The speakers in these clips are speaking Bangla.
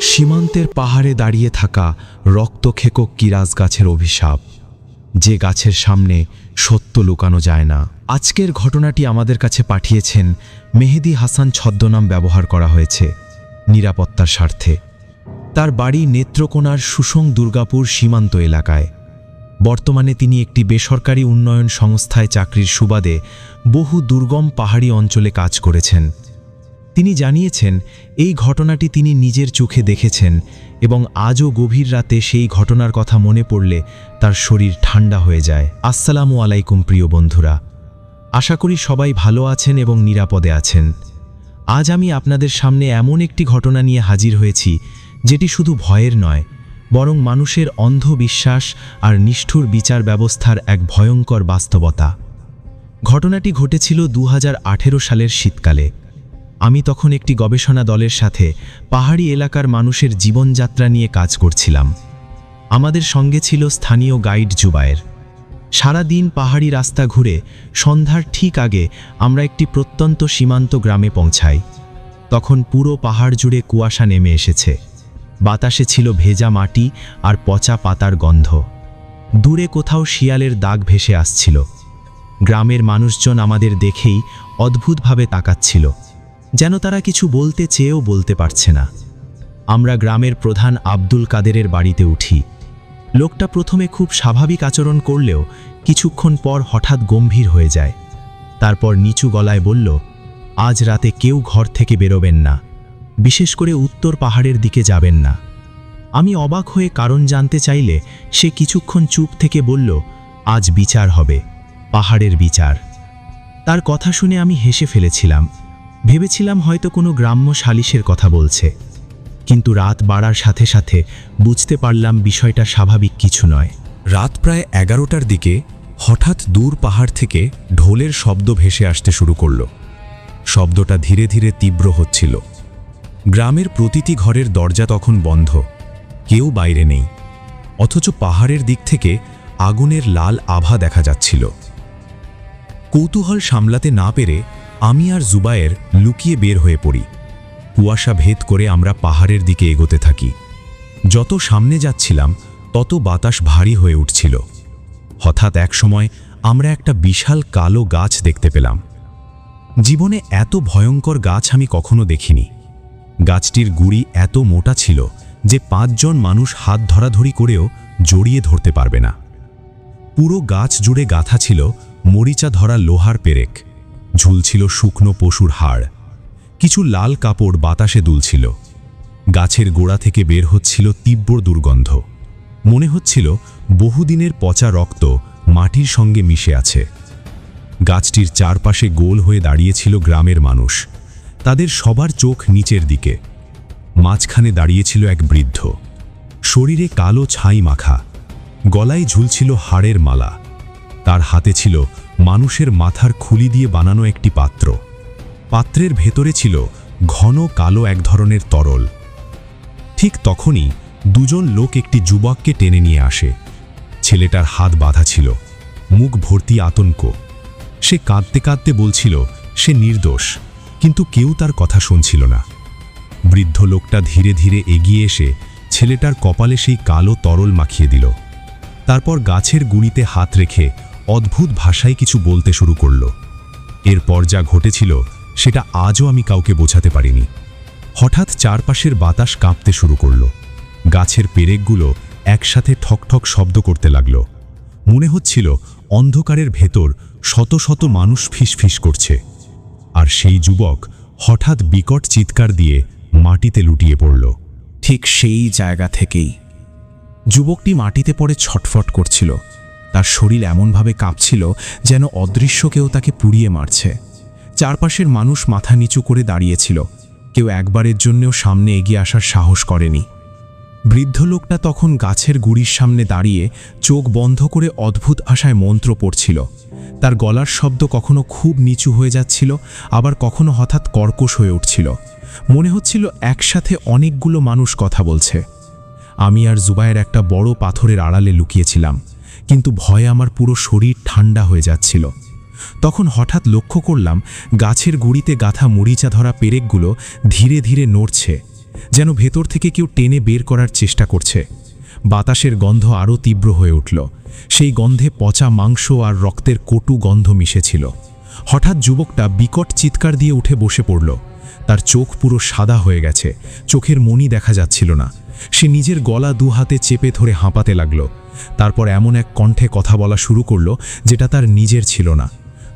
সীমান্তের পাহাড়ে দাঁড়িয়ে থাকা রক্তখেকো কিরাজ গাছের অভিশাপ, যে গাছের সামনে সত্য লুকানো যায় না। আজকের ঘটনাটি আমাদের কাছে পাঠিয়েছেন মেহেদী হাসান ছদ্মনাম ব্যবহার করা হয়েছে নিরাপত্তার স্বার্থে। তার বাড়ি নেত্রকোনার সুসং দুর্গাপুর সীমান্ত এলাকায়। বর্তমানে তিনি একটি বেসরকারি উন্নয়ন সংস্থায় চাকরির সুবাদে বহু দুর্গম পাহাড়ি অঞ্চলে কাজ করেছেন। তিনি জানিয়েছেন এই ঘটনাটি তিনি নিজের চোখে দেখেছেন এবং আজও গভীর রাতে সেই ঘটনার কথা মনে পড়লে তার শরীর ঠান্ডা হয়ে যায়। আসসালামু আলাইকুম প্রিয় বন্ধুরা, আশা করি সবাই ভালো আছেন এবং নিরাপদে আছেন। আজ আমি আপনাদের সামনে এমন একটি ঘটনা নিয়ে হাজির হয়েছি যেটি শুধু ভয়ের নয়, বরং মানুষের অন্ধবিশ্বাস আর নিষ্ঠুর বিচার ব্যবস্থার এক ভয়ঙ্কর বাস্তবতা। ঘটনাটি ঘটেছিল 2018 সালের শীতকালে। আমি তখন একটি গবেষণা দলের সাথে পাহাড়ি এলাকার মানুষের জীবনযাত্রা নিয়ে কাজ করছিলাম। আমাদের সঙ্গে ছিল স্থানীয় গাইড জুবায়ের। সারা দিন পাহাড়ি রাস্তা ঘুরে সন্ধ্যার ঠিক আগে আমরা একটি প্রত্যন্ত সীমান্ত গ্রামে পৌঁছাই। তখন পুরো পাহাড় জুড়ে কুয়াশা নেমে এসেছে। বাতাসে ছিল ভেজা মাটি আর পচা পাতার গন্ধ। দূরে কোথাও শিয়ালের দাগ ভেসে আসছিল। গ্রামের মানুষজন আমাদের দেখেই অদ্ভুতভাবে তাকাচ্ছিল, যেন তারা কিছু বলতে চেয়েও বলতে পারছে না। আমরা গ্রামের প্রধান আব্দুল কাদেরের বাড়িতে উঠি। লোকটা প্রথমে খুব স্বাভাবিক আচরণ করলেও কিছুক্ষণ পর হঠাৎ গম্ভীর হয়ে যায়। তারপর নিচু গলায় বলল, আজ রাতে কেউ ঘর থেকে বেরোবেন না, বিশেষ করে উত্তর পাহাড়ের দিকে যাবেন না। আমি অবাক হয়ে কারণ জানতে চাইলে সে কিছুক্ষণ চুপ থেকে বলল, আজ বিচার হবে, পাহাড়ের বিচার। তার কথা শুনে আমি হেসে ফেলেছিলাম। ভেবেছিলাম হয়তো কোনো গ্রাম্য সালিশের কথা বলছে, কিন্তু রাত বাড়ার সাথে সাথে বুঝতে পারলাম বিষয়টা স্বাভাবিক কিছু নয়। রাত প্রায় 11টার দিকে হঠাৎ দূর পাহাড় থেকে ঢোলের শব্দ ভেসে আসতে শুরু করল। শব্দটা ধীরে ধীরে তীব্র হচ্ছিল। গ্রামের প্রতিটি ঘরের দরজা তখন বন্ধ, কেউ বাইরে নেই, অথচ পাহাড়ের দিক থেকে আগুনের লাল আভা দেখা যাচ্ছিল। কৌতূহল সামলাতে না পেরে আমি আর জুবায়ের লুকিয়ে বের হয়ে পড়ি। কুয়াশা ভেদ করে আমরা পাহাড়ের দিকে এগোতে থাকি। যত সামনে যাচ্ছিলাম তত বাতাস ভারী হয়ে উঠছিল। হঠাৎ একসময় আমরা একটা বিশাল কালো গাছ দেখতে পেলাম। জীবনে এত ভয়ঙ্কর গাছ আমি কখনো দেখিনি। গাছটির গুড়ি এত মোটা ছিল যে 5 জন মানুষ হাত ধরাধরি করেও জড়িয়ে ধরতে পারবে না। পুরো গাছ জুড়ে গাঁথা ছিল মরিচা ধরা লোহার পেরেক, ঝুলছিল শুকনো পশুর হাড়, কিছু লাল কাপড় বাতাসে দুলছিল। গাছের গোড়া থেকে বের হচ্ছিল তীব্র দুর্গন্ধ। মনে হচ্ছিল বহুদিনের পচা রক্ত মাটির সঙ্গে মিশে আছে। গাছটির চারপাশে গোল হয়ে দাঁড়িয়েছিল গ্রামের মানুষ। তাদের সবার চোখ নিচের দিকে। মাঝখানে দাঁড়িয়েছিল এক বৃদ্ধ, শরীরে কালো ছাই মাখা, গলায় ঝুলছিল হাড়ের মালা। তার হাতে ছিল মানুষের মাথার খুলি দিয়ে বানানো একটি পাত্র। পাত্রের ভেতরে ছিল ঘন কালো এক ধরনের তরল। ঠিক তখনই 2 জন লোক একটি যুবককে টেনে নিয়ে আসে। ছেলেটার হাত বাঁধা ছিল, মুখ ভর্তি আতঙ্ক। সে কাঁদতে কাঁদতে বলছিল সে নির্দোষ, কিন্তু কেউ তার কথা শুনছিল না। বৃদ্ধ লোকটা ধীরে ধীরে এগিয়ে এসে ছেলেটার কপালে সেই কালো তরল মাখিয়ে দিল। তারপর গাছের গুঁড়িতে হাত রেখে অদ্ভুত ভাষায় কিছু বলতে শুরু করল। এরপর যা ঘটেছিল সেটা আজও আমি কাউকে বোঝাতে পারিনি। হঠাৎ চারপাশের বাতাস কাঁপতে শুরু করল। গাছের পেরেকগুলো একসাথে ঠকঠক শব্দ করতে লাগল। মনে হচ্ছিল অন্ধকারের ভেতর শত শত মানুষ ফিসফিস করছে। আর সেই যুবক হঠাৎ বিকট চিৎকার দিয়ে মাটিতে লুটিয়ে পড়ল। ঠিক সেই জায়গা থেকেই যুবকটি মাটিতে পড়ে ছটফট করছিল। তার শরীর এমনভাবে কাঁপছিল যেন অদৃশ্য কেউ তাকে পুড়িয়ে মারছে। চারপাশের মানুষ মাথা নিচু করে দাঁড়িয়েছিল। কেউ একবারের জন্যও সামনে এগিয়ে আসার সাহস করেনি। বৃদ্ধ লোকটা তখন গাছের গুড়ির সামনে দাঁড়িয়ে চোখ বন্ধ করে অদ্ভুত ভাষায় মন্ত্র পড়ছিল। তার গলার শব্দ কখনো খুব নিচু হয়ে যাচ্ছিল, আবার কখনো হঠাৎ কর্কশ হয়ে উঠছিল। মনে হচ্ছিল একসাথে অনেকগুলো মানুষ কথা বলছে। আমি আর জুবায়ের একটা বড় পাথরের আড়ালে লুকিয়েছিলাম, কিন্তু ভয়ে আমার পুরো শরীর ঠান্ডা হয়ে যাচ্ছিল। তখন হঠাৎ লক্ষ্য করলাম গাছের গুঁড়িতে গাঁথা মরিচা ধরা পেরেকগুলো ধীরে ধীরে নড়ছে, যেন ভেতর থেকে কেউ টেনে বের করার চেষ্টা করছে। বাতাসের গন্ধ আরও তীব্র হয়ে উঠল। সেই গন্ধে পচা মাংস আর রক্তের কটু গন্ধ মিশেছিল। হঠাৎ যুবকটা বিকট চিৎকার দিয়ে উঠে বসে পড়ল। তার চোখ পুরো সাদা হয়ে গেছে, চোখের মণি দেখা যাচ্ছিল না। সে নিজের গলা দু হাতে চেপে ধরে হাঁপাতে লাগল। তারপর এমন এক কণ্ঠে কথা বলা শুরু করল যেটা তার নিজের ছিল না।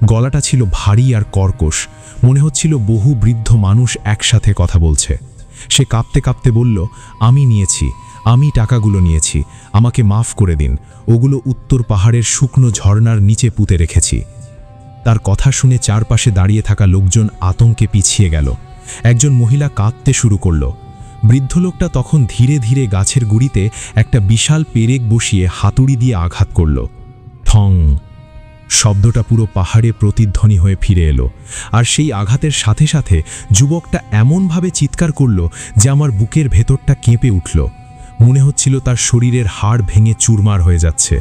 গলাটা ছিল ভারী আর কর্কশ, মনে হচ্ছিল বহু বৃদ্ধ মানুষ একসাথে কথা বলছে। সে কাঁপতে কাঁপতে বলল, আমি টাকাগুলো নিয়েছি, আমাকে মাফ করে দিন। ওগুলো উত্তর পাহাড়ের শুকনো ঝর্ণার নিচে পুঁতে রেখেছি। তার কথা শুনে চারপাশে দাঁড়িয়ে থাকা লোকজন আতঙ্কে পিছিয়ে গেল। একজন মহিলা কাঁদতে শুরু করল। বৃদ্ধ লোকটা তখন ধীরে ধীরে গাছের গুঁড়িতে একটা বিশাল পেরেক বসিয়ে হাতুড়ি দিয়ে আঘাত করল। ঠং! শব্দটা পুরো পাহাড়ে প্রতিধ্বনি হয়ে ফিরে এলো। আর সেই আঘাতের সাথে সাথে যুবকটা এমনভাবে চিৎকার করল যে আমার বুকের ভেতরটা কেঁপে উঠল। মনে হচ্ছিল তার শরীরের হাড় ভেঙে চুরমার হয়ে যাচ্ছে,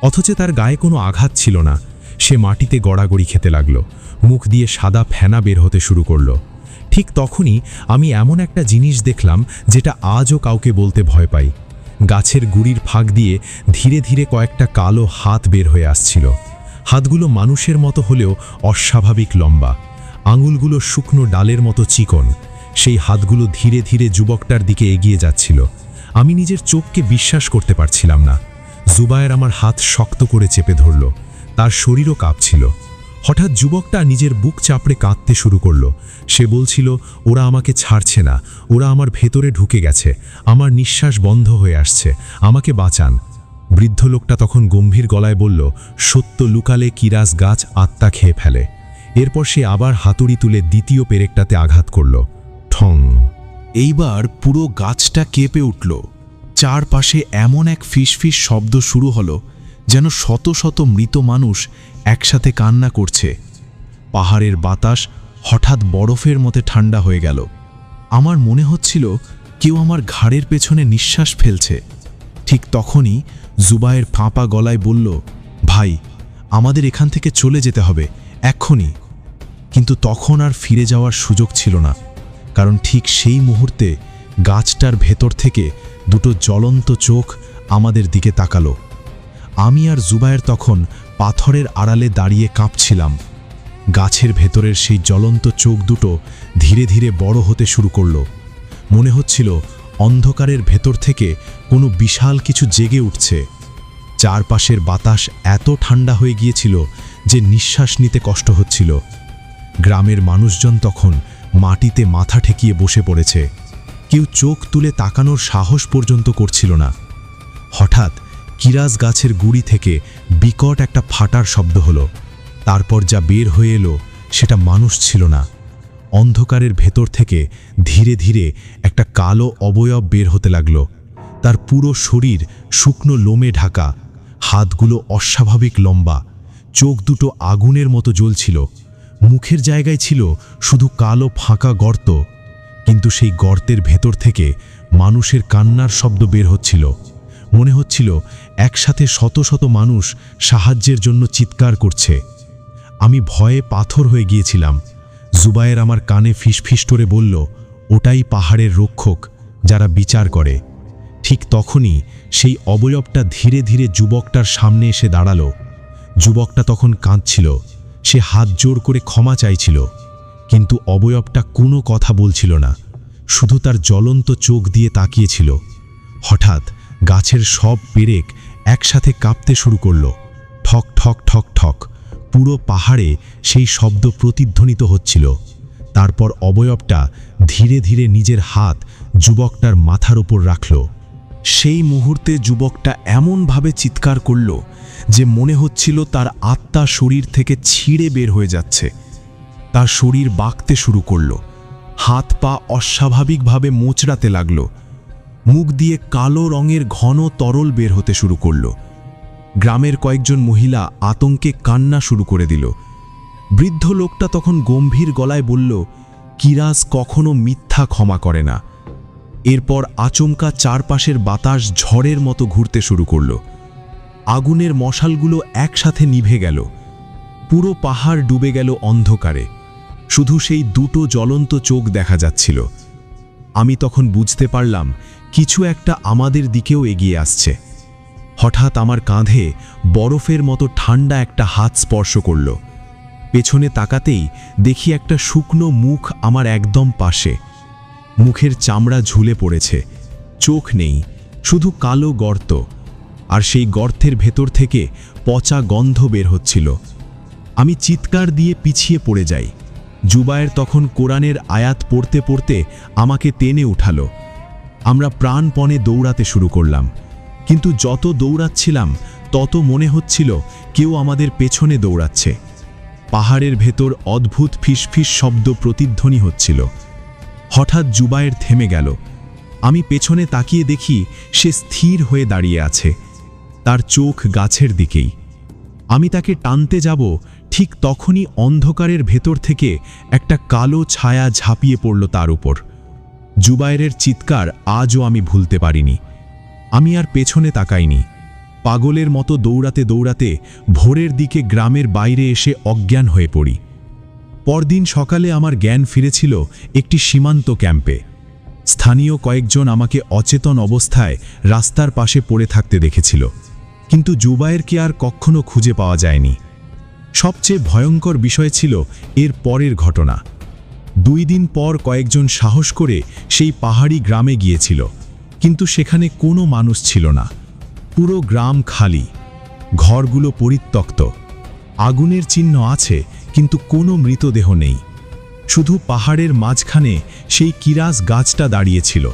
অথচ তার গায়ে কোনো আঘাত ছিল না। সে মাটিতে গড়াগড়ি খেতে লাগল, মুখ দিয়ে সাদা ফেনা বের হতে শুরু করল। ঠিক তখনই আমি এমন একটা জিনিস দেখলাম যেটা আজও কাউকে বলতে ভয় পাই। গাছের গুঁড়ির ফাঁক দিয়ে ধীরে ধীরে কয়েকটা কালো হাত বের হয়ে আসছিল। হাতগুলো মানুষের মতো হলেও অস্বাভাবিক লম্বা, আঙুলগুলো শুকনো ডালের মতো চিকন। সেই হাতগুলো ধীরে ধীরে যুবকটার দিকে এগিয়ে যাচ্ছিল। আমি নিজের চোখকে বিশ্বাস করতে পারছিলাম না। জুবায়ের আমার হাত শক্ত করে চেপে ধরল, তার শরীরও কাঁপছিল। হঠাৎ যুবকটা নিজের বুক চাপড়ে কাঁদতে শুরু করল। সে বলছিল, ওরা আমাকে ছাড়ছে না, ওরা আমার ভেতরে ঢুকে গেছে, আমার নিঃশ্বাস বন্ধ হয়ে আসছে, আমাকে বাঁচান। বৃদ্ধ লোকটা তখন গম্ভীর গলায় বলল, সত্য লুকালে কিরাস গাছ আত্মা খেয়ে ফেলে। এরপর সে আবার হাতুড়ি তুলে দ্বিতীয় পেরেকটাতে আঘাত করল। ঠং! এইবার পুরো গাছটা কেঁপে উঠল। চারপাশে এমন এক ফিসফিস শব্দ শুরু হলো যেন শত শত মৃত মানুষ একসাথে কান্না করছে। পাহাড়ের বাতাস হঠাৎ বরফের মতো ঠান্ডা হয়ে গেল। আমার মনে হচ্ছিল কেউ আমার ঘাড়ের পেছনে নিঃশ্বাস ফেলছে। ঠিক তখনই জুবায়ের ফাঁপা গলায় বলল, ভাই, আমাদের এখান থেকে চলে যেতে হবে এক্ষুনি। কিন্তু তখন আর ফিরে যাওয়ার সুযোগ ছিল না, কারণ ঠিক সেই মুহূর্তে গাছটার ভেতর থেকে দুটো জ্বলন্ত চোখ আমাদের দিকে তাকালো। আমি আর জুবায়ের তখন পাথরের আড়ালে দাঁড়িয়ে কাঁপছিলাম। গাছের ভেতরের সেই জ্বলন্ত চোখ দুটো ধীরে ধীরে বড় হতে শুরু করল। মনে হচ্ছিল অন্ধকারের ভেতর থেকে কোনো বিশাল কিছু জেগে উঠছে। চারপাশের বাতাস এত ঠান্ডা হয়ে গিয়েছিল যে নিঃশ্বাস নিতে কষ্ট হচ্ছিল। গ্রামের মানুষজন তখন মাটিতে মাথা ঠেকিয়ে বসে পড়েছে। কেউ চোখ তুলে তাকানোর সাহস পর্যন্ত করছিল না। হঠাৎ কিরাস গাছের গুঁড়ি থেকে বিকট একটা ফাটার শব্দ হলো। তারপর যা বের হয়ে এলো সেটা মানুষ ছিল না। অন্ধকারের ভেতর থেকে ধীরে ধীরে একটা কালো অবয়ব বের হতে লাগলো। তার পুরো শরীর শুকনো লোমে ঢাকা, হাতগুলো অস্বাভাবিক লম্বা, চোখ দুটো আগুনের মতো জ্বলছিল। মুখের জায়গায় ছিল শুধু কালো ফাঁকা গর্ত, কিন্তু সেই গর্তের ভেতর থেকে মানুষের কান্নার শব্দ বের হচ্ছিল। মনে হচ্ছিল একসাথে শত শত মানুষ সাহায্যের জন্য চিৎকার করছে। আমি ভয়ে পাথর হয়ে গিয়েছিলাম। জুবায়ের আমার কানে ফিসফিস করে বলল, ওটাই পাহাড়ের রক্ষক, যারা বিচার করে। ঠিক তখনই সেই অবয়বটা ধীরে ধীরে যুবকটার সামনে এসে দাঁড়ালো। যুবকটা তখন কাঁদছিল, সে হাত জোর করে ক্ষমা চাইছিল, কিন্তু অবয়বটা কোনো কথা বলছিল না, শুধু তার জ্বলন্ত চোখ দিয়ে তাকিয়েছিল। হঠাৎ গাছের সব পেরেক একসাথে কাঁপতে শুরু করল। ঠক ঠক ঠক ঠক, পুরো পাহাড়ে সেই শব্দ প্রতিধ্বনিত হচ্ছিল। তারপর অবয়বটা ধীরে ধীরে নিজের হাত যুবকটার মাথার উপর রাখল। সেই মুহূর্তে যুবকটা এমনভাবে চিৎকার করল যে মনে হচ্ছিল তার আত্মা শরীর থেকে ছিঁড়ে বের হয়ে যাচ্ছে। তার শরীর বাঁকতে শুরু করল, হাত পা অস্বাভাবিকভাবে মোচড়াতে লাগল, মুখ দিয়ে কালো রঙের ঘন তরল বের হতে শুরু করল। গ্রামের কয়েকজন মহিলা আতঙ্কে কান্না শুরু করে দিল। বৃদ্ধ লোকটা তখন গম্ভীর গলায় বলল, কিরাস কখনো মিথ্যা ক্ষমা করে না। এরপর আচমকা চারপাশের বাতাস ঝড়ের মতো ঘুরতে শুরু করল। আগুনের মশালগুলো একসাথে নিভে গেল। পুরো পাহাড় ডুবে গেল অন্ধকারে, শুধু সেই দুটো জ্বলন্ত চোখ দেখা যাচ্ছিল। আমি তখন বুঝতে পারলাম কিছু একটা আমাদের দিকেও এগিয়ে আসছে। হঠাৎ আমার কাঁধে বরফের মতো ঠান্ডা একটা হাত স্পর্শ করল। পেছনে তাকাতেই দেখি একটা শুকনো মুখ আমার একদম পাশে। মুখের চামড়া ঝুলে পড়েছে, চোখ নেই, শুধু কালো গর্ত, আর সেই গর্তের ভেতর থেকে পচা গন্ধ বের হচ্ছিল। আমি চিৎকার দিয়ে পিছিয়ে পড়ে যাই। জুবায়ের তখন কোরআনের আয়াত পড়তে পড়তে আমাকে টেনে উঠালো। আমরা প্রাণপণে দৌড়াতে শুরু করলাম, কিন্তু যত দৌড়াচ্ছিলাম তত মনে হচ্ছিল কেউ আমাদের পেছনে দৌড়াচ্ছে। পাহাড়ের ভেতর অদ্ভুত ফিসফিস শব্দ প্রতিধ্বনি হচ্ছিল। হঠাৎ জুবায়ের থেমে গেল। আমি পেছনে তাকিয়ে দেখি সে স্থির হয়ে দাঁড়িয়ে আছে, তার চোখ গাছের দিকেই। আমি তাকে টানতে যাব, ঠিক তখনই অন্ধকারের ভেতর থেকে একটা কালো ছায়া ঝাঁপিয়ে পড়ল তার উপর। জুবায়েরের চিৎকার আজও আমি ভুলতে পারিনি। আমি আর পেছনে তাকাইনি। পাগলের মতো দৌড়াতে দৌড়াতে ভোরের দিকে গ্রামের বাইরে এসে অজ্ঞান হয়ে পড়ি। পরদিন সকালে আমার জ্ঞান ফিরেছিল একটি সীমান্ত ক্যাম্পে। স্থানীয় কয়েকজন আমাকে অচেতন অবস্থায় রাস্তার পাশে পড়ে থাকতে দেখেছিল, কিন্তু জুবায়েরকে আর কখনো খুঁজে পাওয়া যায়নি। সবচেয়ে ভয়ঙ্কর বিষয় ছিল এর পরের ঘটনা। 2 দিন পর কয়েকজন সাহস করে সেই পাহাড়ি গ্রামে গিয়েছিল, কিন্তু সেখানে কোনো মানুষ ছিল না। পুরো গ্রাম খালি, ঘরগুলো পরিত্যক্ত। আগুনের চিহ্ন আছে, কিন্তু কোনো মৃতদেহ নেই। শুধু পাহাড়ের মাঝখানে সেই কিরাস গাছটা দাঁড়িয়েছিল,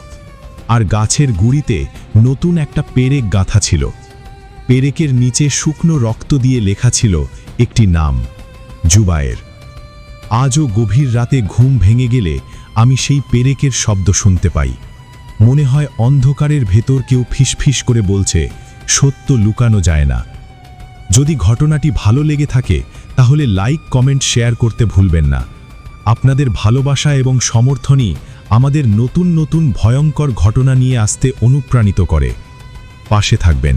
আর গাছের গুঁড়িতে নতুন একটা পেরেক গাঁথা ছিল। পেরেকের নিচে শুকনো রক্ত দিয়ে লেখা ছিল একটি নাম, জুবায়ের। আজও গভীর রাতে ঘুম ভেঙে গেলে আমি সেই পেরেকের শব্দ শুনতে পাই। মনে হয় অন্ধকারের ভেতর কেউ ফিসফিস করে বলছে, সত্য লুকানো যায় না। যদি ঘটনাটি ভালো লেগে থাকে তাহলে লাইক, কমেন্ট, শেয়ার করতে ভুলবেন না। আপনাদের ভালোবাসা এবং সমর্থনই আমাদের নতুন নতুন ভয়ঙ্কর ঘটনা নিয়ে আসতে অনুপ্রাণিত করে। পাশে থাকবেন।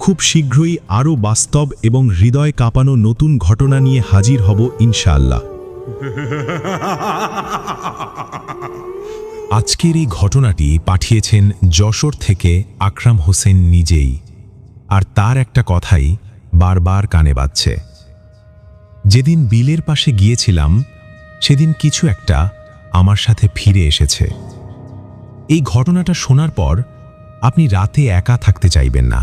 খুব শীঘ্রই আরও বাস্তব এবং হৃদয় কাঁপানো নতুন ঘটনা নিয়ে হাজির হব ইনশাআল্লাহ। আজকের এই ঘটনাটি পাঠিয়েছেন যশোর থেকে আকরাম হোসেন নিজেই, আর তার একটা কথাই বারবার কানে বাজছে। যেদিন বিলের পাশে গিয়েছিলাম সেদিন কিছু একটা আমার সাথে ফিরে এসেছে। এই ঘটনাটা শোনার পর আপনি রাতে একা থাকতে চাইবেন না।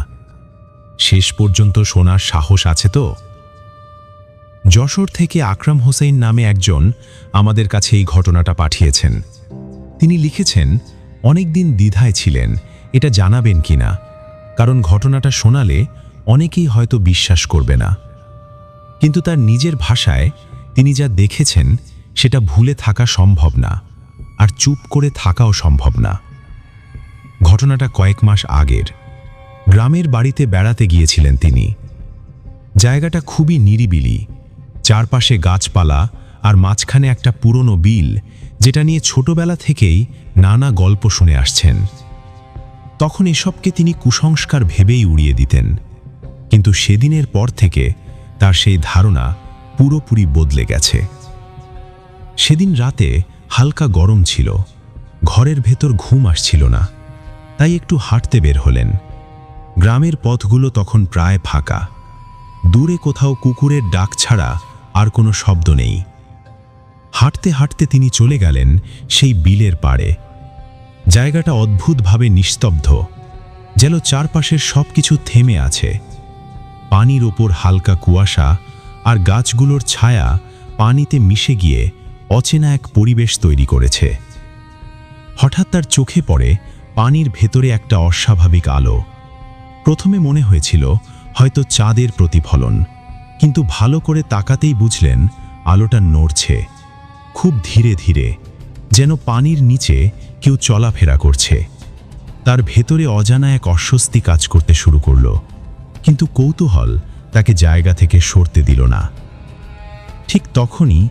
শেষ পর্যন্ত শোনার সাহস আছে তো? যশোর থেকে আকরাম হোসেন নামে একজন আমাদের কাছে এই ঘটনাটা পাঠিয়েছেন। তিনি লিখেছেন, অনেকদিন দ্বিধায় ছিলেন এটা জানাবেন কিনা, কারণ ঘটনাটা শোনালে অনেকেই হয়তো বিশ্বাস করবে না। কিন্তু তার নিজের ভাষায় তিনি যা দেখেছেন সেটা ভুলে থাকা সম্ভব না, আর চুপ করে থাকাও সম্ভব না। ঘটনাটা কয়েক মাস আগের। গ্রামের বাড়িতে বেড়াতে গিয়েছিলেন তিনি। জায়গাটা খুবই নিরিবিলি, চারপাশে গাছপালা আর মাঝখানে একটা পুরনো বিল, যেটা নিয়ে ছোটবেলা থেকেই নানা গল্প শুনে আসছেন। তখন এসবকে তিনি কুসংস্কার ভেবেই উড়িয়ে দিতেন, কিন্তু সেদিনের পর থেকে তার সেই ধারণা পুরোপুরি বদলে গেছে। সেদিন রাতে হালকা গরম ছিল, ঘরের ভেতর ঘুম আসছিল না, তাই একটু হাঁটতে বের হলেন। গ্রামের পথগুলো তখন প্রায় ফাঁকা, দূরে কোথাও কুকুরের ডাক ছাড়া আর কোনো শব্দ নেই। হাঁটতে হাঁটতে তিনি চলে গেলেন সেই বিলের পাড়ে। জায়গাটা অদ্ভুতভাবে নিস্তব্ধ, যেন চারপাশের সবকিছু থেমে আছে। পানির ওপর হালকা কুয়াশা, আর গাছগুলোর ছায়া পানিতে মিশে গিয়ে অচেনা এক পরিবেশ তৈরি করেছে। হঠাৎ তার চোখে পড়ে পানির ভেতরে একটা অস্বাভাবিক আলো। প্রথমে মনে হয়েছিল হয়তো চাঁদের প্রতিফলন, কিন্তু ভালো করে তাকাতেই বুঝলেন আলোটা নড়ছে, খুব ধীরে ধীরে, যেন পানির নিচে কেউ চলাফেরা করছে। তার ভেতরে অজানা এক অস্বস্তি কাজ করতে শুরু করল, কিন্তু কৌতূহল তাকে জায়গা থেকে সরতে দিল না। ঠিক তখনই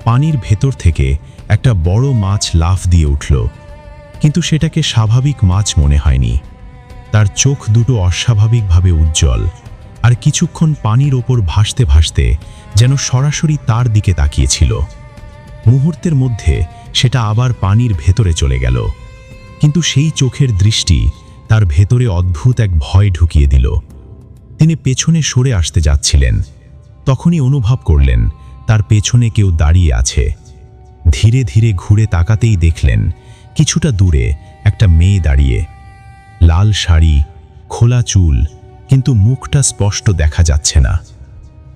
পানির ভেতর থেকে একটা বড় মাছ লাফ দিয়ে উঠল, কিন্তু সেটাকে স্বাভাবিক মাছ মনে হয়নি। তার চোখ দুটো অস্বাভাবিকভাবে উজ্জ্বল, আর কিছুক্ষণ পানির ওপর ভাসতে ভাসতে যেন সরাসরি তার দিকে তাকিয়েছিল। মুহূর্তের মধ্যে সেটা আবার পানির ভেতরে চলে গেল, কিন্তু সেই চোখের দৃষ্টি তার ভেতরে অদ্ভুত এক ভয় ঢুকিয়ে দিল। তিনি পেছনে সরে আসতে যাচ্ছিলেন, তখনই অনুভব করলেন তার পেছনে কেউ দাঁড়িয়ে আছে। ধীরে ধীরে ঘুরে তাকাতেই দেখলেন কিছুটা দূরে একটা মেয়ে দাঁড়িয়ে। লাল শাড়ি, খোলা চুল, কিন্তু মুখটা স্পষ্ট দেখা যাচ্ছে না।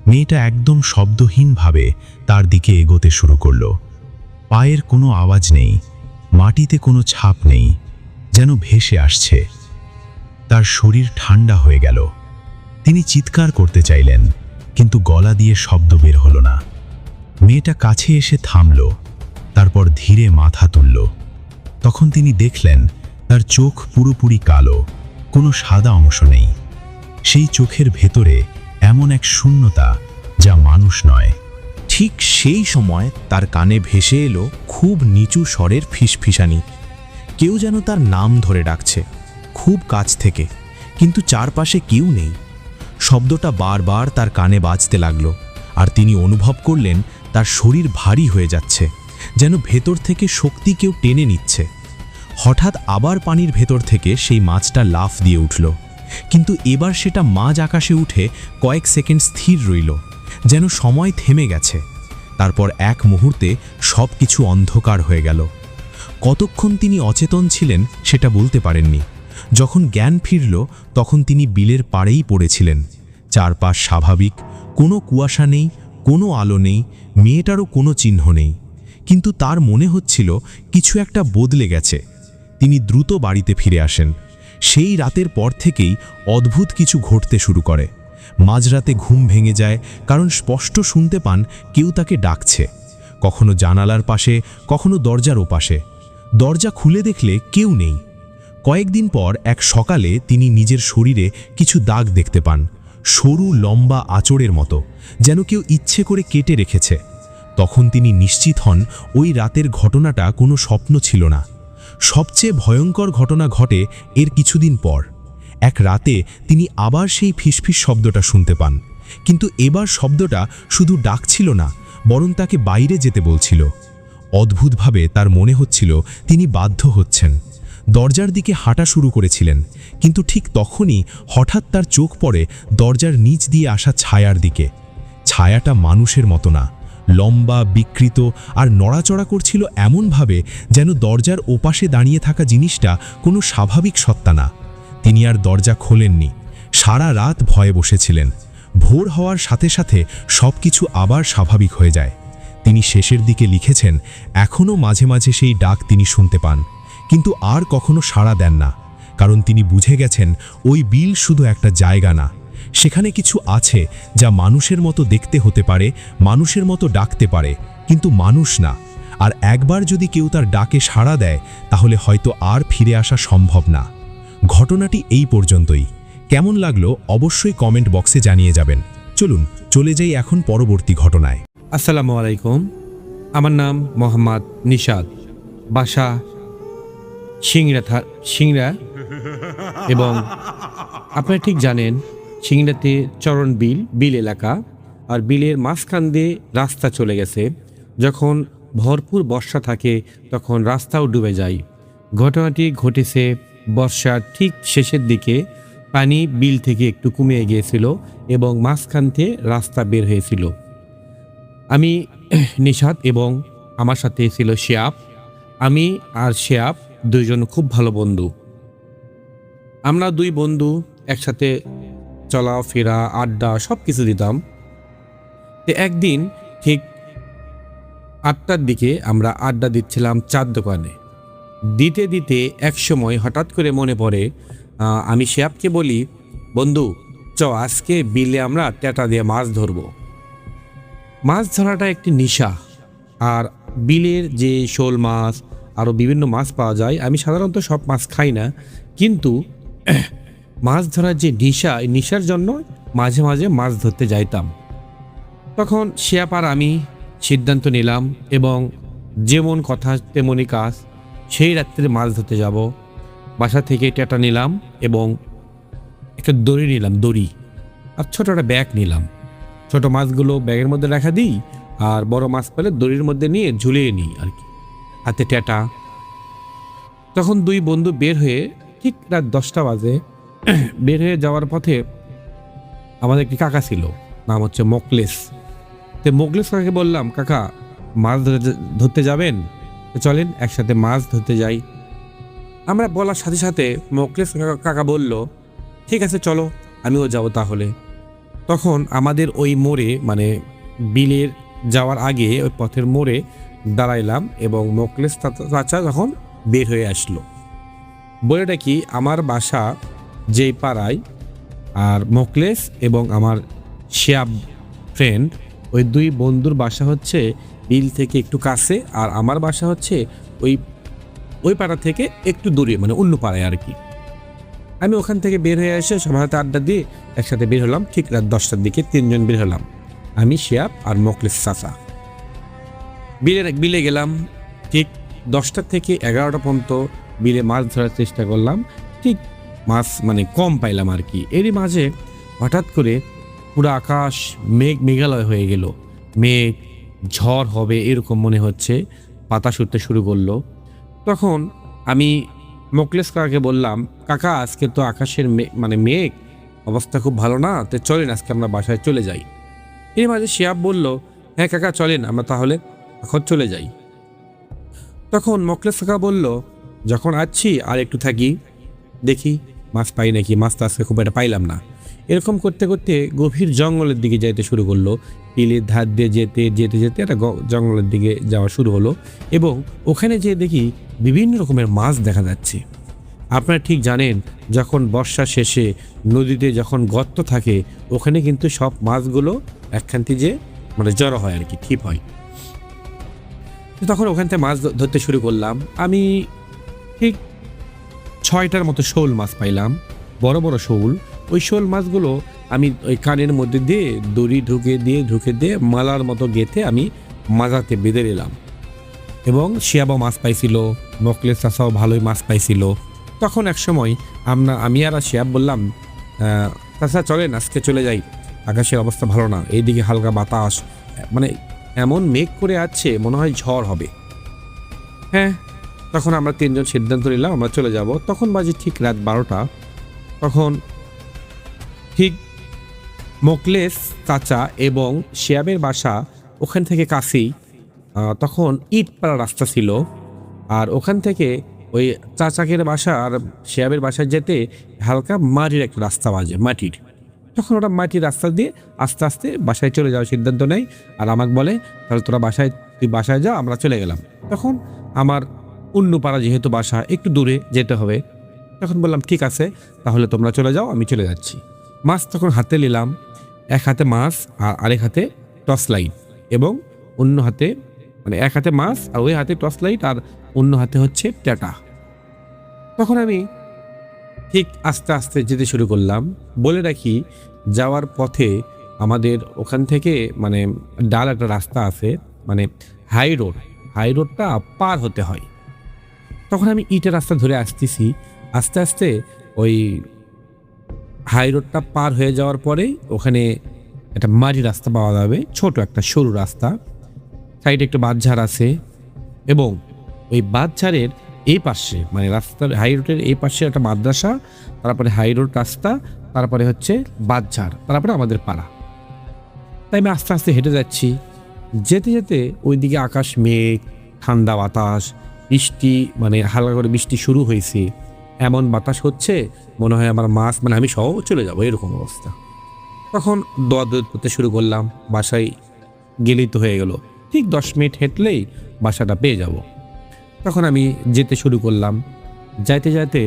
মেয়েটা একদম শব্দহীনভাবে তার দিকে এগোতে শুরু করল। পায়ের কোনো আওয়াজ নেই, মাটিতে কোনো ছাপ নেই, যেন ভেসে আসছে। তার শরীর ঠান্ডা হয়ে গেল। তিনি চিৎকার করতে চাইলেন, কিন্তু গলা দিয়ে শব্দ বের হলো না। মেয়েটা কাছে এসে থামল, তারপর ধীরে মাথা তুলল। তখন তিনি দেখলেন তার চোখ পুরোপুরি কালো, কোনো সাদা অংশ নেই। সেই চোখের ভেতরে এমন এক শূন্যতা যা মানুষ নয়। ঠিক সেই সময় তার কানে ভেসে এলো খুব নিচু স্বরের ফিসফিসানি। কেউ যেন তার নাম ধরে ডাকছে, খুব কাছ থেকে, কিন্তু চারপাশে কেউ নেই। শব্দটা বারবার তার কানে বাজতে লাগলো, আর তিনি অনুভব করলেন তার শরীর ভারী হয়ে যাচ্ছে, যেন ভেতর থেকে শক্তি কেউ টেনে নিচ্ছে। হঠাৎ আবার পানির ভেতর থেকে সেই মাছটা লাফ দিয়ে উঠল, কিন্তু এবার সেটা মাঝ আকাশে উঠে কয়েক সেকেন্ড স্থির রইল, যেন সময় থেমে গেছে। তারপর এক মুহূর্তে সব কিছু অন্ধকার হয়ে গেল। কতক্ষণ তিনি অচেতন ছিলেন সেটা বলতে পারেননি। যখন জ্ঞান ফিরল তখন তিনি বিলের পাড়েই পড়েছিলেন। চারপাশ স্বাভাবিক, কোনো কুয়াশা নেই, কোনো আলো নেই, মেয়েটারও কোনো চিহ্ন নেই। কিন্তু তার মনে হচ্ছিল কিছু একটা বদলে গেছে। তিনি দ্রুত বাড়িতে ফিরে আসেন। সেই রাতের পর থেকেই অদ্ভুত কিছু ঘটতে শুরু করে। মাঝরাতে ঘুম ভেঙে যায়, কারণ স্পষ্ট শুনতে পান কেউ তাকে ডাকছে, কখনো জানালার পাশে, কখনো দরজার ওপাশে। দরজা খুলে দেখলে কেউ নেই। কয়েকদিন পর এক সকালে তিনি নিজের শরীরে কিছু দাগ দেখতে পান, সরু লম্বা আঁচড়ের মতো, যেন কেউ ইচ্ছে করে কেটে রেখেছে। তখন তিনি নিশ্চিত হন ওই রাতের ঘটনাটা কোনো স্বপ্ন ছিল না। সবচেয়ে ভয়ঙ্কর ঘটনা ঘটে এর কিছুদিন পর। এক রাতে তিনি আবার সেই ফিসফিস শব্দটা শুনতে পান, কিন্তু এবার শব্দটা শুধু ডাকছিল না, বরং তাকে বাইরে যেতে বলছিল। অদ্ভুতভাবে তার মনে হচ্ছিল তিনি বাধ্য হচ্ছেন। দরজার দিকে হাঁটা শুরু করেছিলেন, কিন্তু ঠিক তখনই হঠাৎ তার চোখ পড়ে দরজার নিচ দিয়ে আসা ছায়ার দিকে। ছায়াটা মানুষের মতো না, লম্বা, বিকৃত আর নড়াচড়া করছিল এমনভাবে যেন দরজার ওপাশে দাঁড়িয়ে থাকা জিনিসটা কোনো স্বাভাবিক সত্তা না। তিনি আর দরজা খোলেননি, সারা রাত ভয়ে বসেছিলেন। ভোর হওয়ার সাথে সাথে সব কিছু আবার স্বাভাবিক হয়ে যায়। তিনি শেষের দিকে লিখেছেন, এখনও মাঝে মাঝে সেই ডাক তিনি শুনতে পান, কিন্তু আর কখনো সাড়া দেন না, কারণ তিনি বুঝে গেছেন ওই বিল শুধু একটা জায়গা না, সেখানে কিছু আছে যা মানুষের মতো দেখতে হতে পারে, মানুষের মতো ডাকতে পারে, কিন্তু মানুষ না। আর একবার যদি কেউ তার ডাকে সাড়া দেয়, তাহলে হয়তো আর ফিরে আসা সম্ভব না। ঘটনাটি এই পর্যন্তই। কেমন লাগলো অবশ্যই কমেন্ট বক্সে জানিয়ে যাবেন। চলুন চলে যাই এখন পরবর্তী ঘটনায়। আসসালামু আলাইকুম, আমার নাম মোহাম্মদ নিশাদ, বাসা সিংড়া, এবং আপনারা ঠিক জানেন সিংড়াতে চরণ বিল এলাকা, আর বিলের মাঝখান দিয়ে রাস্তা চলে গেছে। যখন ভরপুর বর্ষা থাকে তখন রাস্তাও ডুবে যায়। ঘটনাটি ঘটেছে বর্ষার ঠিক শেষের দিকে। পানি বিল থেকে একটু কমে গিয়েছিল এবং মাঝখান থেকে রাস্তা বের হয়েছিল। আমি নিশাদ এবং আমার সাথে ছিল শিয়াব। আমি আর শিয়াব দুইজন খুব ভালো বন্ধু। আমরা দুই বন্ধু একসাথে চলাফেরা, আড্ডা সব কিছু দিতাম। তো একদিন ঠিক 8টার দিকে আমরা আড্ডা দিচ্ছিলাম চার দোকানে। দিতে দিতে এক সময় হঠাৎ করে মনে পড়ে, আমি শিয়াবকে বলি, বন্ধু আজকে বিলে আমরা ট্যাটা দিয়ে মাছ ধরবো। মাছ ধরাটা একটি নেশা। আর বিলের যে শোল মাছ আরও বিভিন্ন মাছ পাওয়া যায়, আমি সাধারণত সব মাছ খাই না, কিন্তু মাছ ধরার যে নেশা, এই নেশার জন্য মাঝে মাঝে মাছ ধরতে যাইতাম। তখন শিয়াব আর আমি সিদ্ধান্ত নিলাম, এবং যেমন কথা তেমনই কাজ। সেই রাত্রে মাছ ধরতে যাব। বাসা থেকে ট্যাটা নিলাম এবং একটা দড়ি নিলাম, দড়ি আর ছোট একটা ব্যাগ নিলাম। ছোট মাছগুলো ব্যাগের মধ্যে রাখা দিই, আর বড় মাছ পেলে দড়ির মধ্যে নিয়ে ঝুলিয়ে নিই আর কি, হাতে ট্যাটা। তখন দুই বন্ধু বের হয়ে ঠিক রাত 10টা বাজে বের হয়ে যাওয়ার পথে আমাদের একটি কাকা ছিল, নাম হচ্ছে মোকলেস। তো মোকলেস কাকাকে বললাম, কাকা মাছ ধরতে যাবেন? তো চলেন একসাথে মাছ ধরতে যাই। আমরা বলার সাথে সাথে মোকলেস কাকা বলল, ঠিক আছে চলো, আমিও যাব তাহলে। তখন আমাদের ওই মোড়ে মানে বিলের যাওয়ার আগে ওই পথের মোড়ে দাঁড়াইলাম এবং মোকলেস চাচা যখন বের হয়ে আসলো, বলে কি আমার বাসা যেই পাড়ায়, আর মোকলেস এবং আমার শিয়াব ফ্রেন্ড ওই দুই বন্ধুর বাসা হচ্ছে বিল থেকে একটু কাছে, আর আমার বাসা হচ্ছে ওই পাড়া থেকে একটু দূরে, মানে অন্য পাড়ায় আর কি। আমি ওখান থেকে বের হয়ে এসে সবার হাতে আড্ডা দিয়ে একসাথে বের হলাম। ঠিক রাত 10টার দিকে 3 জন বের হলাম, আমি, শিয়াব আর মোকলেস চাচা। বিলে গেলাম। ঠিক 10টা থেকে 11টা পর্যন্ত বিলে মাছ ধরার চেষ্টা করলাম। ঠিক মাছ মানে কম পাইলাম আর কি। এরই মাঝে হঠাৎ করে পুরো আকাশ মেঘালয় হয়ে গেল। মেঘ, ঝড় হবে এরকম মনে হচ্ছে, বাতাস উঠতে শুরু করলো। তখন আমি মোকলেস কাকাকে বললাম, কাকা আজকে তো আকাশের মানে মেঘ, অবস্থা খুব ভালো না, তো চলেন আজকে আমরা বাসায় চলে যাই। এর মাঝে শিয়াব বলল, হ্যাঁ কাকা চলেন, আমরা তাহলে এখন চলে যাই। তখন মোকলেস কাকা বলল, যখন আসছি আর একটু থাকি, দেখি মাছ পাই নাকি। মাছ তো আজকে খুব একটা পাইলাম না। এরকম করতে করতে গভীর জঙ্গলের দিকে যাইতে শুরু করলো। বিলের ধার দিয়ে যেতে যেতে যেতে একটা জঙ্গলের দিকে যাওয়া শুরু হলো এবং ওখানে যেয়ে দেখি বিভিন্ন রকমের মাছ দেখা যাচ্ছে। আপনারা ঠিক জানেন, যখন বর্ষা শেষে নদীতে যখন গর্ত থাকে ওখানে কিন্তু সব মাছগুলো একখানটি যে মানে জড়ো হয় আর কি, ঠিক হয়। তখন ওখান থেকে মাছ ধরতে শুরু করলাম। আমি ঠিক 6টার মতো শোল মাছ পাইলাম, বড় বড় শোল। ওই শোল মাছগুলো আমি ওই কানের মধ্যে দিয়ে দড়ি ঢুকে দিয়ে মালার মতো গেঁথে আমি মাজাতে বেঁধে নিলাম। এবং শিয়াবও মাছ পাইছিল, মোকলেস চাচাও ভালোই মাছ পাইছিল। তখন এক সময় আমি আর শিয়াব বললাম, চাচা চলেন আজকে চলে যাই, আকাশের অবস্থা ভালো না, এইদিকে হালকা বাতাস, মানে এমন মেঘ করে আছে মনে হয় ঝড় হবে। হ্যাঁ, তখন আমরা 3 জন সিদ্ধান্ত নিলাম আমরা চলে যাব। তখন বাজে ঠিক রাত 12টা। তখন ঠিক মোকলেস চাচা এবং শিয়াবের বাসা ওখান থেকে কাছেই। তখন ইটপাড়া রাস্তা ছিল, আর ওখান থেকে ওই চাচাকের বাসা আর শিয়াবের বাসায় যেতে হালকা মাটির একটা রাস্তা বাজে, মাটির। তখন ওরা মাটির রাস্তা দিয়ে আস্তে আস্তে বাসায় চলে যাওয়ার সিদ্ধান্ত নেয়, আর আমাকে বলে তাহলে তুই বাসায় যা, আমরা চলে গেলাম। তখন আমার অন্য পাড়া যেহেতু বাসা একটু দূরে যেতে হবে, তখন বললাম ঠিক আছে তাহলে তোমরা চলে যাও, আমি চলে যাচ্ছি। মাছ তখন হাতে নিলাম, এক হাতে মাছ আর আরেক হাতে টর্চ লাইট, এবং অন্য হাতে মানে এক হাতে মাছ আর ওই হাতে টর্চ লাইট আর অন্য হাতে হচ্ছে ট্যাটা। তখন আমি ঠিক আস্তে আস্তে যেতে শুরু করলাম। বলে রাখি, যাওয়ার পথে আমাদের ওখান থেকে মানে ডাল একটা রাস্তা আছে, মানে হাই রোডটা পার হতে হয়। তখন আমি ইটের রাস্তা ধরে আসতেছি, আস্তে আস্তে ওই হাই রোডটা পার হয়ে যাওয়ার পরে ওখানে একটা মাঝি রাস্তা পাওয়া যাবে, ছোট একটা সরু রাস্তা, সাইডে একটু বাঁধঝাড় আছে, এবং ওই বাঁধঝাড়ের এই পাশে মানে রাস্তার হাই রোডের এই পাশে একটা মাদ্রাসা, তারপরে হাই রোড রাস্তা, তারপরে হচ্ছে বাঁধঝাড়, তারপরে আমাদের পাড়া। তাই আমি আস্তে আস্তে হেঁটে যাচ্ছি। যেতে যেতে ওইদিকে আকাশ মেঘ, ঠান্ডা বাতাস, বৃষ্টি, মানে হালকা করে বৃষ্টি শুরু হয়েছে, এমন বাতাস হচ্ছে মনে হয় আমার মাছ মানে আমি সহ চলে যাবো এরকম অবস্থা। তখন দৌড় করতে শুরু করলাম, বাসায় গেলেই তো হয়ে গেল, ঠিক 10 মিনিট হেঁটলেই বাসাটা পেয়ে যাব। তখন আমি যেতে শুরু করলাম, যাইতে যাইতে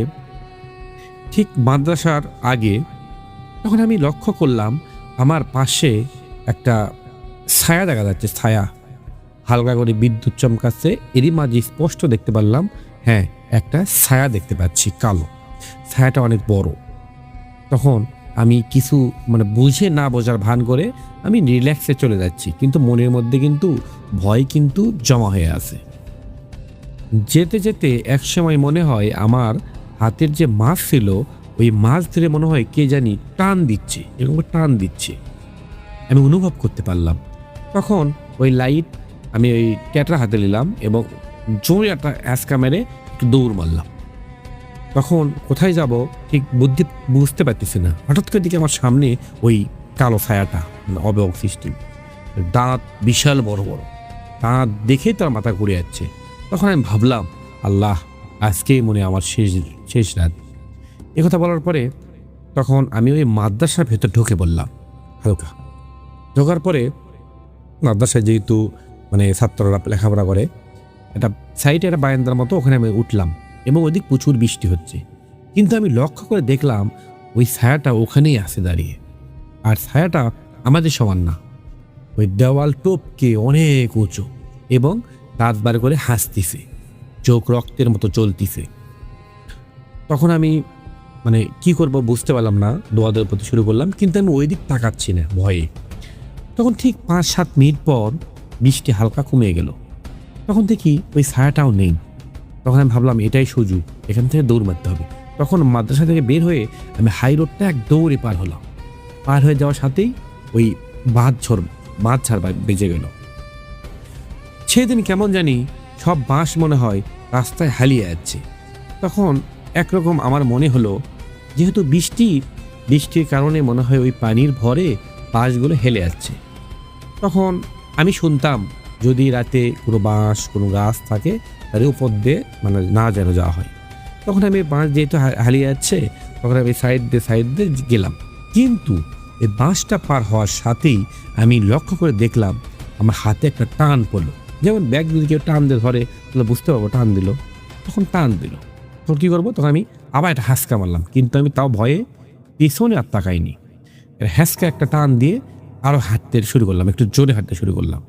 ঠিক মাদ্রাসার আগে তখন আমি লক্ষ্য করলাম আমার পাশে একটা ছায়া দেখা যাচ্ছে, ছায়া হালকা করে বিদ্যুৎ চমকাচ্ছে। এরই মাঝে স্পষ্ট দেখতে পারলাম, হ্যাঁ একটা ছায়া দেখতে পাচ্ছি, কালো ছায়াটা অনেক বড়। তখন আমি কিছু মানে বুঝে না বোঝার ভান করে আমি রিল্যাক্সে চলে যাচ্ছি, কিন্তু মনের মধ্যে কিন্তু ভয় কিন্তু জমা হয়ে আছে। যেতে যেতে একসময় মনে হয় আমার হাতের যে মাছ ছিল ওই মাছ ধরে মনে হয় কে জানি টান দিচ্ছে, এরকম টান দিচ্ছে। আমি অনুভব করতে পারলাম। তখন ওই লাইট আমি ওই ট্যাটার হাতে নিলাম এবং জোরে একটা অ্যাসকা মেরে একটু দৌড় মারলাম। তখন কোথায় যাব ঠিক বুঝতে পারতেছি না। হঠাৎ করে দিকে আমার সামনে ওই কালো ছায়াটা, অবয়ব সৃষ্টি, দাঁত বিশাল বড় বড় দাঁত দেখে তার মাথা ঘুরে যাচ্ছে। তখন আমি ভাবলাম, আল্লাহ, আজকেই মনে আমার শেষ রাত। কথা বলার পরে তখন আমি ওই মাদ্রাসার ভেতর ঢুকে বললাম হালকা। ঢোকার পরে মাদ্রাসায় যেহেতু ছাত্ররা লেখাপড়া করে, একটা সাইডে একটা বারান্দার মতো, ওখানে আমি উঠলাম এবং ওইদিক প্রচুর বৃষ্টি হচ্ছে। কিন্তু আমি লক্ষ্য করে দেখলাম ওই ছায়াটা ওখানেই আছে দাঁড়িয়ে, আর ছায়াটা আমাদের সমান না, ওই দেওয়াল টোপকে অনেক উঁচু এবং দাঁত বার করে হাসতেছে, চোখ রক্তের মতো চলতেছে। তখন আমি কি করব বুঝতে পারলাম না, দোয়া দেওয়ার প্রতি শুরু করলাম, কিন্তু আমি ওই দিক তাকাচ্ছি না ভয়ে। তখন ঠিক 5-7 মিনিট পর বৃষ্টি হালকা কমে গেল। তখন দেখি ওই ছায়াটাও নেই। তখন আমি ভাবলাম এটাই সুযোগ, এখান থেকে দৌড় মারতে হবে। তখন মাদ্রাসা থেকে বের হয়ে আমি হাই রোডটা এক দৌড়ে পার হলাম। পার হয়ে যাওয়ার সাথেই ওই বাঁধ ছাড় বেজে গেল। সেদিন কেমন জানি সব বাঁশ মনে হয় রাস্তায় হালিয়ে যাচ্ছে। তখন একরকম আমার মনে হলো, যেহেতু বৃষ্টির কারণে মনে হয় ওই পানির ভরে বাঁশগুলো হেলে যাচ্ছে। তখন আমি শুনতাম যদি রাতে কোনো বাঁশ কোনো গাছ থাকে তার উপর দিয়ে না যেন যাওয়া হয়। তখন আমি বাঁশ যেহেতু হারিয়ে যাচ্ছে, তখন আমি সাইড দিয়ে গেলাম। কিন্তু এই বাঁশটা পার হওয়ার সাথেই আমি লক্ষ্য করে দেখলাম আমার হাতে একটা টান পড়লো। যেমন ব্যাগ যদি কেউ টান দিয়ে ধরে তাহলে বুঝতে পারবো টান দিল। তখন টান দিল, তখন কী করবো, তখন আমি আবার একটা হাঁসকা মারলাম, কিন্তু আমি তাও ভয়ে পিছনে আর তাকাইনি। হ্যাঁসকা একটা টান দিয়ে আরও হাঁটতে শুরু করলাম, একটু জোরে হাঁটতে শুরু করলাম।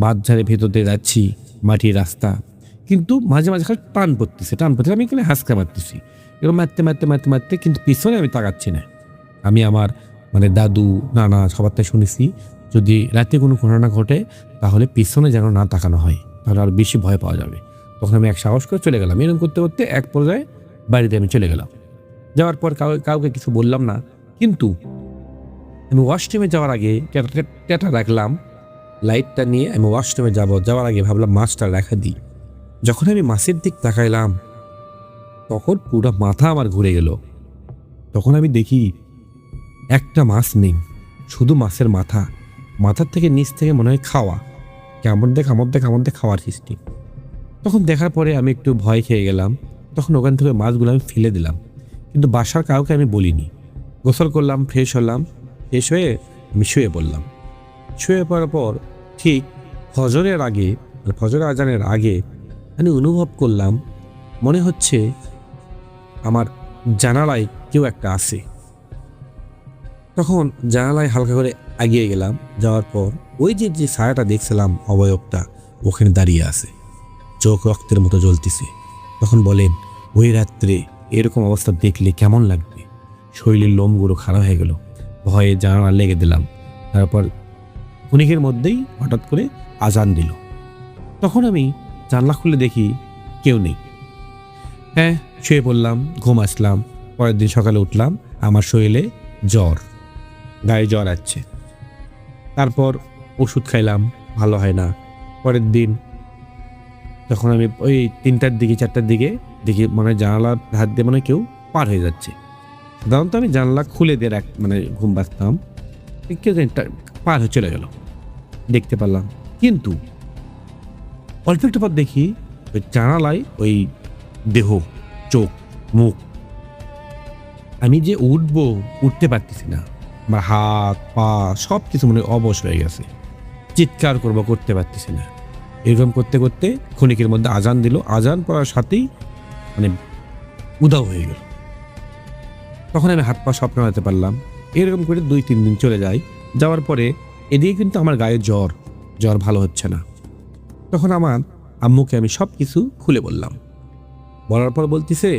বাঁধঝাড়ে ভেতর দিয়ে যাচ্ছি, মাটির রাস্তা, কিন্তু মাঝে মাঝে খালি টান পড়তেছে। আমি এখানে হাঁসকা মারতেছি, এরকম মারতে কিন্তু পিছনে আমি তাকাচ্ছি না। আমি আমার দাদু নানা সবার থেকে শুনেছি, যদি রাতে কোনো ঘটনা ঘটে তাহলে পিছনে যেন না তাকানো হয়, তাহলে আরও বেশি ভয় পাওয়া যাবে। তখন আমি এক সাহস করে চলে গেলাম। এরকম করতে করতে এক পর্যায়ে বাড়িতে আমি চলে গেলাম। যাওয়ার পর কাউকে কিছু বললাম না, কিন্তু আমি ওয়াশরুমে যাওয়ার আগে ট্যাটা রাখলাম, লাইটটা নিয়ে আমি ওয়াশরুমে যাওয়ার আগে ভাবলাম মাছটা রাখা দিই। যখন আমি মাছের দিক তাকাইলাম তখন পুরো মাথা আমার ঘুরে গেল। তখন আমি দেখি একটা মাছ নেই, শুধু মাছের মাথার থেকে নিচ থেকে মনে হয় খাওয়া, কেমন দিয়ে খাওয়ার সৃষ্টি। তখন দেখার পরে আমি একটু ভয় খেয়ে গেলাম। তখন ওখান থেকে মাছগুলো আমি ফেলে দিলাম, কিন্তু বাসার কাউকে আমি বলিনি। গোসল করলাম, ফ্রেশ হয়ে আমি শুয়ে পড়লাম। শুয়ে পড়ার পর ঠিক ফজরের আজানের আগে আমি অনুভব করলাম মনে হচ্ছে আমার জানালায় কেউ একটা আছে। তখন জানালায় হালকা করে এগিয়ে গেলাম। যাওয়ার পর ওই যে ছায়াটা দেখছিলাম অবয়বটা ওখানে দাঁড়িয়ে আছে, চোখ রক্তের মতো জ্বলতেছে। তখন বলেন, ওই রাত্রে এরকম অবস্থা দেখলে কেমন লাগবে? শরীরের লোমগুলো খারাপ হয়ে গেল, ভয়ে জানালা লেগে দিলাম। তারপর ক্ষণিকের মধ্যেই হঠাৎ করে আজান দিল। তখন আমি জানলা খুলে দেখি কেউ নেই। হ্যাঁ, শুয়ে পড়লাম, ঘুম আসলাম। পরের দিন সকালে উঠলাম, আমার শরীরে গায়ে জ্বর আসছে। তারপর ওষুধ খাইলাম, ভালো হয় না। পরের দিন তখন আমি ওই 3টার দিকে 4টার দিকে দেখি জানালার হাত দিয়ে কেউ পার হয়ে যাচ্ছে। সাধারণত আমি জানলা খুলে দিয়ে ঘুম বাঁচতাম, কেউ পার হয়ে চলে গেল, দেখতে পারলাম। কিন্তু অল্প একটু পর দেখি ওই জানালায় ওই দেহ, চোখ, মুখ। আমি যে উঠতে পারতেছি না, আমার হাত পা সব কিছু অবশ হয়ে গেছে, চিৎকার করতে পারতেছি না। এরকম করতে করতে ক্ষণিকের মধ্যে আজান দিল। আজান পড়ার সাথেই উধাও হয়ে গেল। তখন আমি হাত পা সব নাড়াতে পারলাম। এরকম করে 2-3 দিন চলে যায়। যাওয়ার পরে এদিকে কিন্তু আমার গায়ে জ্বর ভালো হচ্ছে না। তখন আমার আম্মুকে আমি সব কিছু খুলে বললাম। বলার পর বলতেছে,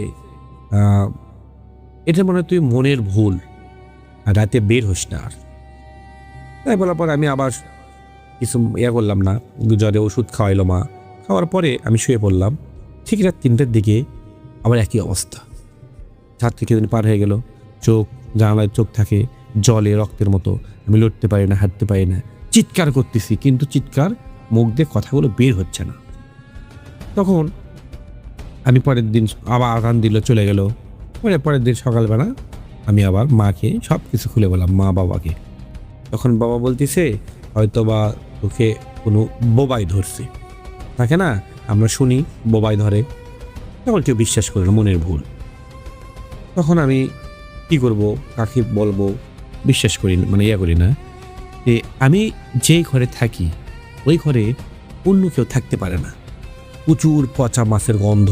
এটা মনে হয় তুই মনের ভুল, আর রাতে বের হোস না আর। তাই বলার পর আমি আবার কিছু করলাম না, জ্বরে ওষুধ খাওয়াইলো মা। খাওয়ার পরে আমি শুয়ে পড়লাম। ঠিক রাত 3টার দিকে আবার একই অবস্থা। 7 থেকে দিন পার হয়ে গেল, জানালায় চোখ থাকে, জলে রক্তের মতো, আমি লড়তে পারি না, হাঁটতে পারি না, চিৎকার করতেছি, কিন্তু চিৎকার মুখ দিয়ে কথাগুলো বের হচ্ছে না। তখন আমি পরের দিন আবার আজান দিল, চলে গেল। পরের দিন সকালবেলা আমি আবার মাকে সব কিছু খুলে বললাম, মা বাবাকে। তখন বাবা বলতেছে হয়তো বা তোকে কোনো বোবাই ধরছে, থাকে না আমরা শুনি বোবাই ধরে, তখন কেউ বিশ্বাস করে না, মনের ভুল। তখন আমি কি করব, কাকে বলবো, বিশ্বাস করি না, মানে করি না যে আমি যেই ঘরে থাকি ওই ঘরে অন্য কেউ থাকতে পারে না। প্রচুর পচা মাছের গন্ধ,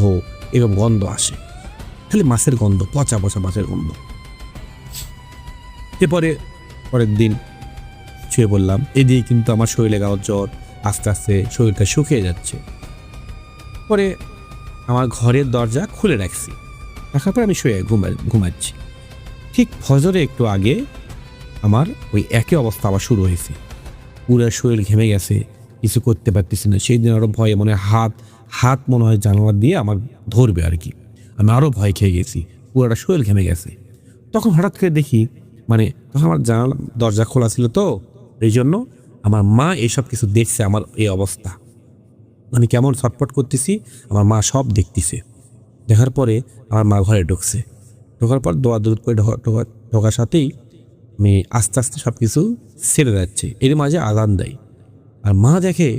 এরকম গন্ধ আসে, খালি মাছের গন্ধ, পচা পচা মাছের গন্ধ। এরপরে পরের দিন শুয়ে বললাম, এদিকে কিন্তু আমার শরীরে গাও জ্বর, আস্তে আস্তে শরীরটা শুকিয়ে যাচ্ছে। পরে আমার ঘরের দরজা খুলে রাখছি, রাখার পর আমি শুয়ে ঘুমাচ্ছি। ঠিক ফজরে একটু আগে আমার ওই একই অবস্থা আবার শুরু হয়েছে, পুরো শরীর ঘেমে গেছে, কিছু করতে পারতেছি না। সেই দিন আরও ভয়ে মনে হয় হাত মনে হয় জানালা দিয়ে আমার ধরবে আর কি, আমি আরও ভয় খেয়ে গেছি, পুরোটা শরীর ঘেমে গেছে। তখন হঠাৎ করে দেখি, মানে তখন আমার জানালা দরজা খোলা ছিল তো, এই জন্য আমার মা এইসব কিছু দেখছে, আমার এই অবস্থা, মানে কেমন ছটপট করতেছি, আমার মা সব দেখতেছে। দেখার পরে আমার মা ঘরে ঢোকার পর দোয়া দূর করে ঢোকার সাথেই আমি আস্তে আস্তে সব কিছু ছেড়ে যাচ্ছে। এর মাঝে আজান দেয়, আর মা দেখে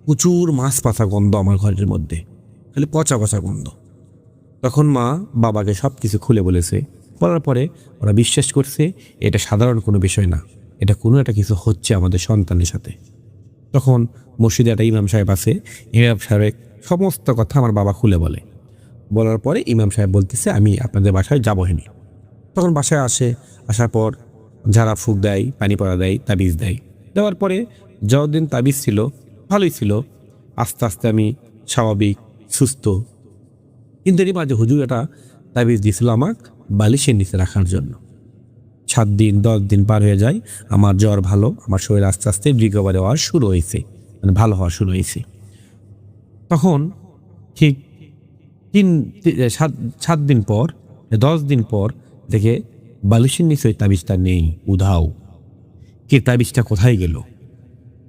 প্রচুর মাছ পাতা গন্ধ আমার ঘরের মধ্যে, খালি পচা পচা গন্ধ। তখন মা বাবাকে সব কিছু খুলে বলেছে, বলার পরে ওরা বিশ্বাস করছে এটা সাধারণ কোনো বিষয় না, এটা কোনো একটা কিছু হচ্ছে আমাদের সন্তানের সাথে। তখন মসজিদে একটা ইমাম সাহেব আছে, ইমাম সাহেব সমস্ত কথা আমার বাবা খুলে বলার পরে ইমাম সাহেব বলতেছে আমি আপনাদের বাসায় যাবো হেনি। তখন বাসায় আসার পর ঝাড়া ফুঁক দেয়, পানি পড়া দেয়, তাবিজ দেওয়ার পরে যতদিন তাবিজ ছিল ভালোই ছিল, আস্তে আস্তে আমি স্বাভাবিক সুস্থ। কিন্তু এর মাঝে হুজুর একটা তাবিজ দিয়েছিল আমাকে বালিশের নিচে রাখার জন্য। 7 দিন 10 দিন পার হয়ে যায়, আমার জ্বর ভালো, আমার শরীর আস্তে আস্তে রিকভারি হওয়া শুরু হয়েছে, মানে ভালো হওয়া শুরু হয়েছে। তখন ঠিক 7 দিন পর 10 দিন পর দেখে বালিশের নিচে ওই তাবিজটা নেই, উধাও। কে তাবিজটা কোথায় গেল?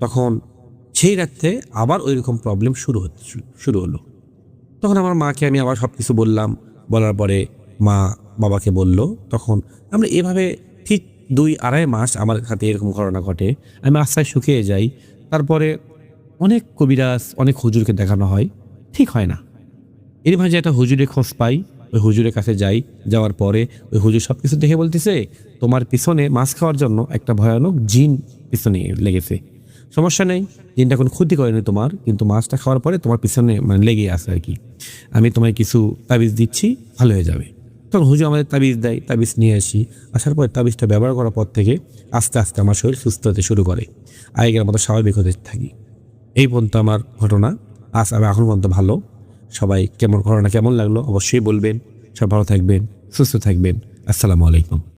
তখন সেই রাত্রে আবার ওইরকম প্রবলেম শুরু হলো। তখন আমার মাকে আমি আবার সব কিছু বললাম, বলার পরে মা বাবাকে বলল। তখন আমরা এভাবে ঠিক 2-2.5 মাস আমার সাথে এরকম ঘটনা ঘটে, আমি আস্তায় শুকিয়ে যাই। তারপরে অনেক কবিরাজ, অনেক হুজুরকে দেখানো হয়, ঠিক হয় না। এর মাঝে একটা হুজুরের খোঁজ পাই, ওই হুজুরের কাছে যাওয়ার পরে ওই হুজুর সব কিছু দেখে বলতেছে তোমার পিছনে মাছ খাওয়ার জন্য একটা ভয়ানক জিন পিছনে লেগেছে। সমস্যা নেই, জিনটা কোনো ক্ষতি করেনি তোমার, কিন্তু মাছটা খাওয়ার পরে তোমার পিছনে মানে লেগে আছে আর কি। আমি তোমায় কিছু তাবিজ দিচ্ছি, ভালো হয়ে যাবে। তখন হুজুর আমাদের তাবিজ দেয়, তাবিজ নিয়ে আসার পরে তাবিজটা ব্যবহার করার পর থেকে আস্তে আস্তে আমার শরীর সুস্থ হতে শুরু করে, আগের মতো স্বাভাবিক হতে থাকি। এই পর্যন্ত আমার ঘটনা। আমি এখন পর্যন্ত ভালো। সবাই ঘটনা কেমন লাগলো অবশ্যই বলবেন। সব ভালো থাকবেন, সুস্থ থাকবেন। আসসালামু আলাইকুম।